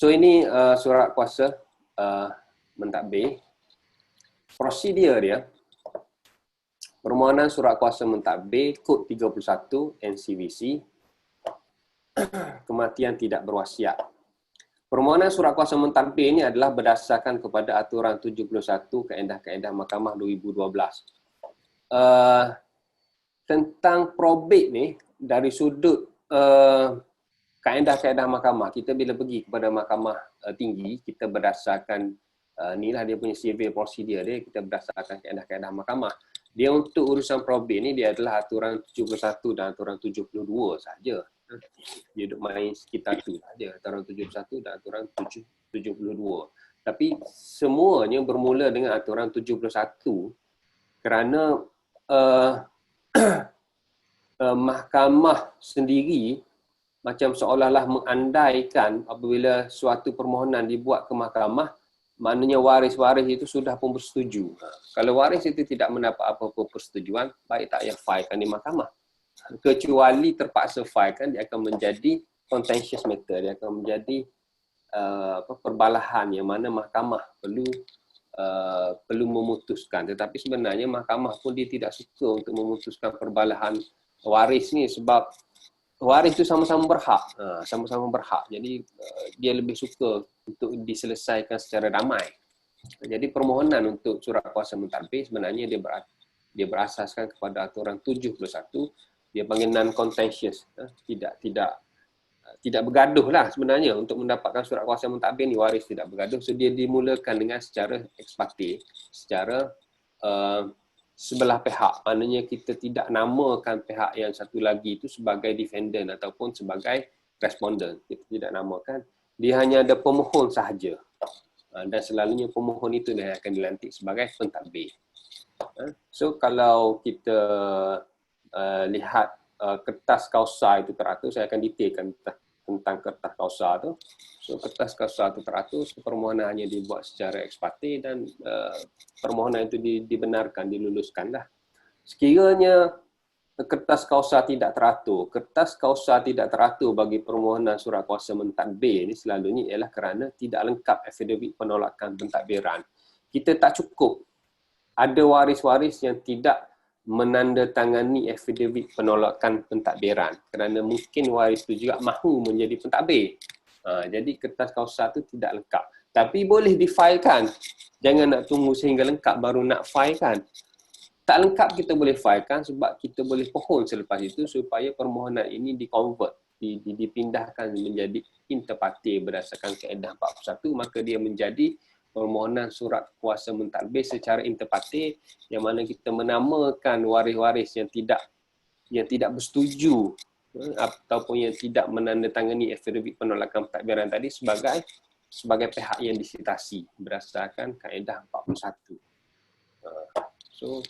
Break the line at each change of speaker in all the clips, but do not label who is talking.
So ini surat kuasa mentadbir. Prosedur dia, permohonan surat kuasa mentadbir kod 31 NCVC, kematian tidak berwasiat. Permohonan surat kuasa mentadbir ini adalah berdasarkan kepada aturan 71 Kaedah-Kaedah Mahkamah 2012. Tentang probate ni, dari sudut kaedah-kaedah mahkamah, kita bila pergi kepada mahkamah tinggi, kita berdasarkan inilah dia punya civil procedure dia, kita berdasarkan kaedah-kaedah mahkamah. Dia untuk urusan probate ni, dia adalah aturan 71 dan aturan 72 saja. Dia duduk main sekitar tu saja, aturan 71 dan aturan 72. Tapi semuanya bermula dengan aturan 71 kerana mahkamah sendiri macam seolah-olah mengandaikan apabila suatu permohonan dibuat ke mahkamah, maknanya waris-waris itu sudah pun bersetuju. Kalau waris itu tidak mendapat apa-apa persetujuan, baik tak payah filekan di mahkamah. Kecuali terpaksa filekan, dia akan menjadi contentious matter, dia akan menjadi perbalahan yang mana mahkamah perlu memutuskan. Tetapi sebenarnya mahkamah pun dia tidak suka untuk memutuskan perbalahan waris ni sebab waris itu sama-sama berhak. Sama-sama berhak. Jadi dia lebih suka untuk diselesaikan secara damai. Jadi permohonan untuk surat kuasa mentadbir sebenarnya dia berasaskan kepada aturan 71, dia panggil non-contentious. Tidak bergaduh lah sebenarnya untuk mendapatkan surat kuasa mentadbir ni, waris tidak bergaduh. So dia dimulakan dengan secara ex parte, secara sebelah pihak. Maknanya kita tidak namakan pihak yang satu lagi itu sebagai defendant ataupun sebagai respondent. Kita tidak namakan. Dia hanya ada pemohon sahaja. Dan selalunya pemohon itu yang akan dilantik sebagai pentadbir. So kalau kita lihat kertas kausa itu teratur, saya akan detailkan tentang kertas kausa tu. So kertas kausa itu teratur, permohonan hanya dibuat secara ex parte dan permohonan itu dibenarkan, diluluskan dah. Sekiranya kertas kausa tidak teratur bagi permohonan surat kuasa mentadbir ini selalunya ialah kerana tidak lengkap affidavit penolakan pentadbiran. Kita tak cukup ada waris-waris yang tidak menandatangani affidavit penolakan pentadbiran kerana mungkin waris itu juga mahu menjadi pentadbir. Jadi kertas kausa itu tidak lengkap. Tapi boleh difilekan. Jangan nak tunggu sehingga lengkap baru nak filekan. Tak lengkap kita boleh filekan sebab kita boleh pohon selepas itu supaya permohonan ini di-convert, dipindahkan menjadi inter partes berdasarkan kaedah 41, maka dia menjadi permohonan surat kuasa mentadbir secara inter partes yang mana kita menamakan waris-waris yang tidak bersetuju ataupun yang tidak menandatangani affidavit penolakan pentadbiran tadi sebagai pihak yang disitasi berdasarkan kaedah 41. So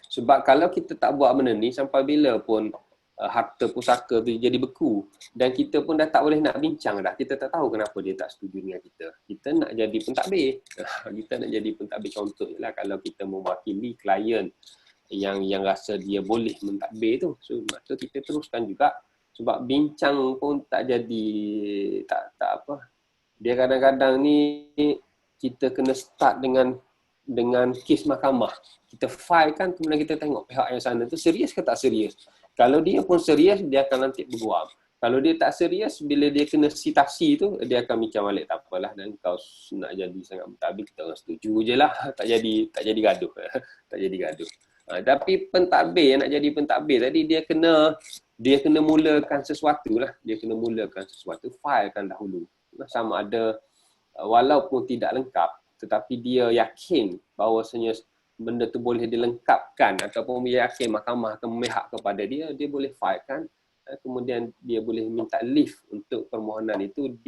sebab kalau kita tak buat benda ni, sampai bila pun harta pusaka tu jadi beku dan kita pun dah tak boleh nak bincang dah. Kita tak tahu kenapa dia tak setuju dengan kita. Kita nak jadi pentadbir. Kita nak jadi pentadbir, contoh lah kalau kita mewakili klien yang rasa dia boleh mentadbir tu. So maka kita teruskan juga sebab bincang pun tak jadi, tak apa. Dia kadang-kadang ni kita kena start dengan kes mahkamah. Kita file kan, kemudian kita tengok pihak yang sana tu serius ke tak serius. Kalau dia pun serius, dia akan nanti berguam. Kalau dia tak serius, bila dia kena sitasi tu, dia akan mikir balik, tak apalah, dan kau nak jadi sangat mentadbir, kita orang setuju je lah. Tak jadi gaduh. Tak jadi gaduh. Tapi pentadbir yang nak jadi pentadbir tadi, dia kena mulakan sesuatu lah. Dia kena mulakan sesuatu, filekan dahulu. Sama ada, walaupun tidak lengkap, tetapi dia yakin bahawasanya benda tu boleh dilengkapkan ataupun dia yakin mahkamah akan memihak kepada dia, dia boleh filekan, kemudian dia boleh minta leave untuk permohonan itu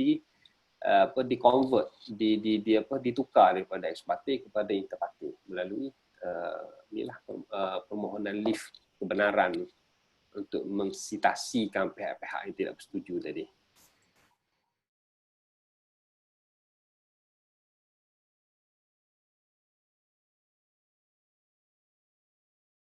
di-convert, ditukar daripada ex parte kepada inter partes melalui permohonan leave kebenaran untuk mensitasikan pihak-pihak yang tidak bersetuju tadi.